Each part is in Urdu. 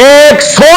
100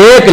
1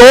2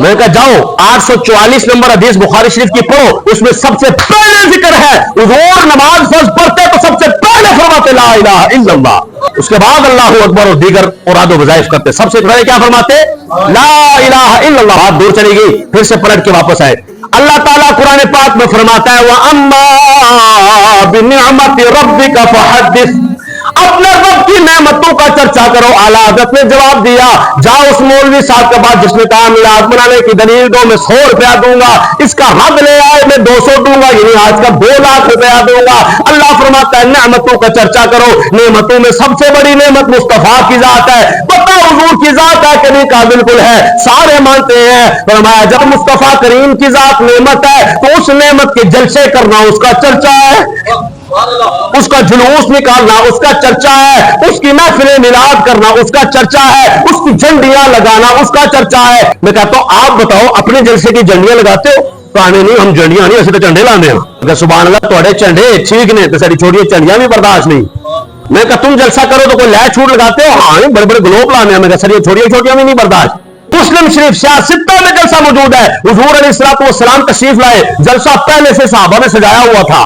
میں کہا جاؤ 844 نمبر حدیث بخاری شریف کی پڑھو, اس میں سب سے پہلے ذکر ہے حضور نماز فرض پڑھتے تو سب سے پہلے فرماتے لا الہ الا اللہ, اس کے بعد اللہ اکبر اور دیگر مراد و وظائف کرتے, سب سے پہلے کیا فرماتے لا الہ الا اللہ. بات دور چلی گئی, پھر سے پلٹ کے واپس آئے. اللہ تعالیٰ قرآن پاک میں فرماتا ہے وَأَمَّا بِنِعْمَةِ رَبِّكَ فَحَدِّثْ, اپنے رب کی نعمتوں کا چرچا کرو. اعلیٰ حضرت نے جواب دیا, جاؤ اس مولوی صاحب کے بعد جس نے کہا میلاد منانے کی دلیل دو, میں 100 روپیہ دوں گا, اس کا حد لے آئے میں 200 دوں گا, یعنی آج کا 2 لاکھ روپیہ دوں گا. اللہ فرماتا ہے نعمتوں کا چرچا کرو. نعمتوں میں سب سے بڑی نعمت مصطفیٰ کی ذات ہے. پتہ حضور کی ذات ہے کہ نہیں کا بالکل ہے, سارے مانتے ہیں. فرمایا جب مصطفیٰ کریم کی ذات نعمت ہے تو اس نعمت کے جلسے کرنا اس کا چرچا ہے, اس کا جلوس نکالنا اس کا چرچا ہے, اس کی محفل میلاد کرنا اس کا چرچا ہے, اس کی جھنڈیاں لگانا اس کا چرچا ہے. میں کہتا ہوں آپ بتاؤ اپنے جلسے کی جھنڈیاں لگاتے ہو؟ تو ہمیں نہیں, ہم جھنڈیاں نہیں, ایسے تو جھنڈے لانے ہیں. کہ سبحان اللہ تھوڑے جھنڈے ٹھیک نے تو ساری چھوٹی جھنڈیاں بھی برداشت نہیں. میں کہا تم جلسہ کرو تو کوئی لے چھوٹ لگاتے ہو؟ ہاں بڑے بڑے گلوب لانے ہیں. میں کہا سر یہ چھوٹیاں بھی نہیں برداشت. مسلم شریف سیاستہ میں جلسہ موجود ہے, حضور علیہ الصلوۃ والسلام تشریف لائے, جلسہ پہلے سے صحابہ نے سجایا ہوا تھا.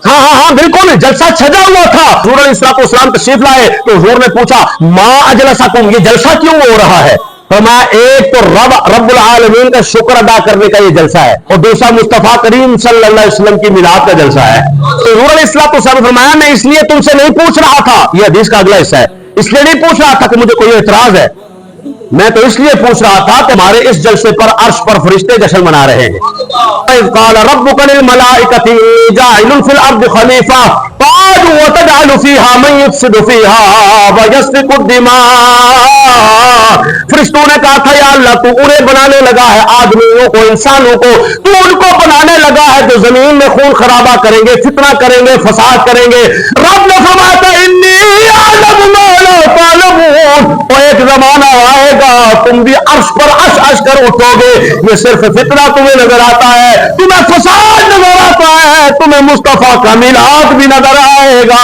ہاں بالکل جلسہ سجا ہوا تھا. حضور علیہ الصلوۃ والسلام تشریف لائے تو حضور نے پوچھا ما اجلسکم, یہ جلسہ کیوں ہو رہا ہے؟ فرمایا ایک تو رب العالمین کا شکر ادا کرنے کا یہ جلسہ ہے, اور دوسرا مصطفیٰ کریم صلی اللہ علیہ وسلم کی میلاد کا جلسہ ہے. تو حضور علیہ الصلوۃ والسلام نے فرمایا میں اس لیے تم سے نہیں پوچھ رہا تھا, یہ حدیث کا اگلا حصہ ہے, اس لیے نہیں پوچھ رہا تھا کہ مجھے کوئی اعتراض ہے, میں تو اس لیے پوچھ رہا تھا کہ ہمارے اس جلسے پر عرش پر فرشتے جشن منا رہے ہیں. اذ قال ربک للملائکۃ انی جاعل فی الارض خلیفہ قالوا وتجعل فیہا من یفسد فیہا ویسفک الدماء. فرشتوں نے کہا تھا یا اللہ تو انہیں بنانے لگا ہے, آدمیوں کو انسانوں کو, تو ان کو بنانے لگا ہے جو زمین میں خون خرابہ کریں گے, فتنہ کریں گے, فساد کریں گے. رب نے فرمایا تھا انی اعلم ما لا تعلمون, اور ایک زمانہ آئے گا تم بھی عرش پر عش کر اٹھو گے, یہ صرف فتنہ تمہیں نظر آتا ہے, تمہیں فساد نظر آتا ہے, تمہیں مصطفیٰ کا میلاد بھی نظر آئے گا.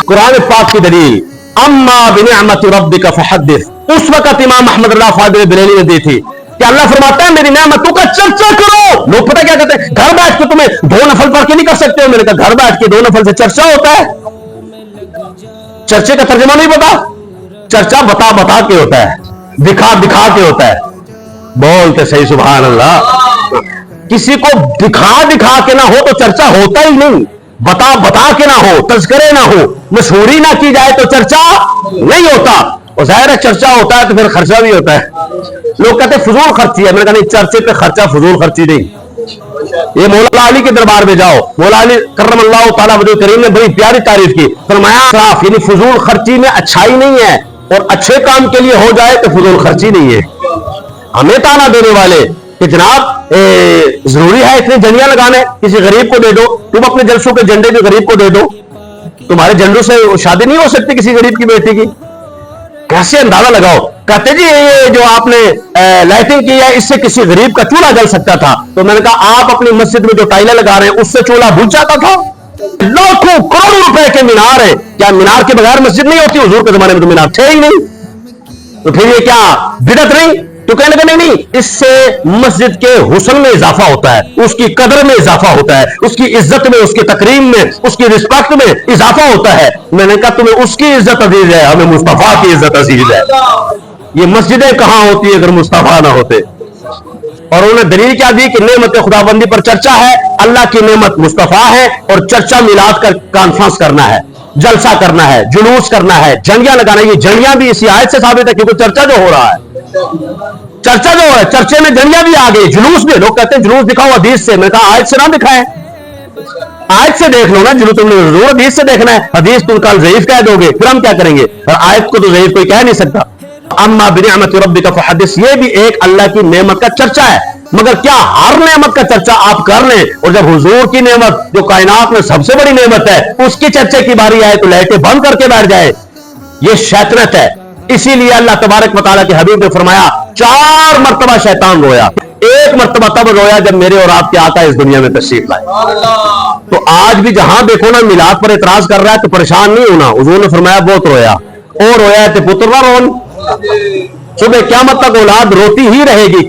قرآن پاک کی دلیل اما بنعمت ربک فحدث اس وقت امام احمد اللہ فاضل بریلوی نے دی تھی کہ اللہ فرماتا ہے میری نعمتوں کا چرچا کرو. لوگ پتہ کیا کہتے ہیں گھر بیٹھ کے تمہیں 2 نفل پڑھ کے نہیں کر سکتے ہو. میں نے کہا گھر بیٹھ کے 2 نفل سے چرچا ہوتا ہے؟ چرچے کا ترجمہ نہیں پتا, چرچا بتا بتا کے ہوتا ہے, دکھا دکھا کے ہوتا ہے. بولتے صحیح سبحان اللہ. کسی کو دکھا دکھا کے نہ ہو تو چرچا ہوتا ہی نہیں, بتا بتا کے نہ ہو, تذکرے نہ ہو, مشہوری نہ کی جائے تو چرچا نہیں ہوتا. اور ظاہر ہے چرچا ہوتا ہے تو پھر خرچہ بھی ہوتا ہے. لوگ کہتے ہیں فضول خرچی ہے, میں نے کہا نہیں, چرچے پہ خرچہ فضول خرچی نہیں. یہ مولا علی کے دربار میں جاؤ, مولا علی کرم اللہ تعالیٰ وجہ کریم نے بڑی پیاری تعریف کی. فرمایا صاف یعنی فضول خرچی میں اچھائی نہیں ہے, اور اچھے کام کے لیے ہو جائے تو فضول خرچی نہیں ہے. ہمیں تانا دینے والے کہ جناب ضروری ہے اتنے جھنڈیاں لگانے, کسی غریب کو دے دو, تم اپنے جلسوں کے جھنڈے بھی غریب کو دے دو, تمہارے جھنڈوں سے شادی نہیں ہو سکتی کسی غریب کی بیٹی کی. کیسے اندازہ لگاؤ. کہتے جی یہ جو آپ نے لائٹنگ کی ہے اس سے کسی غریب کا چولہا جل سکتا تھا. تو میں نے کہا آپ اپنی مسجد میں جو ٹائلیں لگا رہے ہیں اس سے چولہا بھول جاتا تھا. لاکھوں کروڑوں روپے کے مینار ہے, کیا مینار کے بغیر مسجد نہیں ہوتی؟ حضور کے زمانے میں تو مینار تھے ہی نہیں, تو پھر یہ کیا بدعت نہیں؟ تو کہنے لگے نہیں, اس سے مسجد کے حسن میں اضافہ ہوتا ہے, اس کی قدر میں اضافہ ہوتا ہے, اس کی عزت میں, اس کی تکریم میں, اس کی رسپیکٹ میں اضافہ ہوتا ہے. میں نے کہا تمہیں اس کی عزت عزیز ہے, ہمیں مصطفیٰ کی عزت عزیز ہے. یہ مسجدیں کہاں ہوتی اگر مصطفیٰ نہ ہوتے؟ اور انہوں نے دلیل کیا دی کہ نعمت خداوندی پر چرچا ہے, اللہ کی نعمت مصطفیٰ ہے, اور چرچا میلاد کا کانفرنس کرنا ہے, جلسہ کرنا ہے, جلوس کرنا ہے, جھنڈیاں لگانا ہے. یہ جھنڈیاں بھی اسی آیت سے ثابت ہے کیونکہ چرچا جو ہو رہا ہے, چرچا جو ہے چرچے میں جھنڈیاں بھی آ گئی, جلوس بھی. لوگ کہتے ہیں جلوس دکھاؤ حدیث سے. میں نے کہا آیت سے نہ دکھائیں, آیت سے دیکھ لو نا. جلوس تم نے ضرور حدیث سے دیکھنا ہے, حدیث تم کل ضعیف کہہ دو گے, پھر ہم کیا کریں گے؟ اور آیت کو تو ضعیف کوئی کہہ نہیں سکتا. اما بنعمت ربک فحدث, یہ بھی ایک اللہ کی نعمت کا چرچا ہے. مگر کیا ہر نعمت کا چرچا آپ کر لیں, اور جب حضور کی نعمت جو کائنات میں سب سے بڑی نعمت ہے اس کی چرچے کی باری آئے تو لائٹیں بند کر کے بیٹھ جائے؟ یہ شیطنت ہے. اسی لیے اللہ تبارک و تعالیٰ کے حبیب نے فرمایا 4 مرتبہ شیطان رویا, 1 مرتبہ تب رویا جب میرے اور آپ کے آقا اس دنیا میں تشریف لائے. تو آج بھی جہاں دیکھو نا میلاد پر اعتراض کر رہا ہے تو پریشان نہیں ہونا. حضور نے فرمایا بہت رویا, اور رویا تے پتر نہ رون. صبح قیامت تک اولاد روتی ہی رہے گی.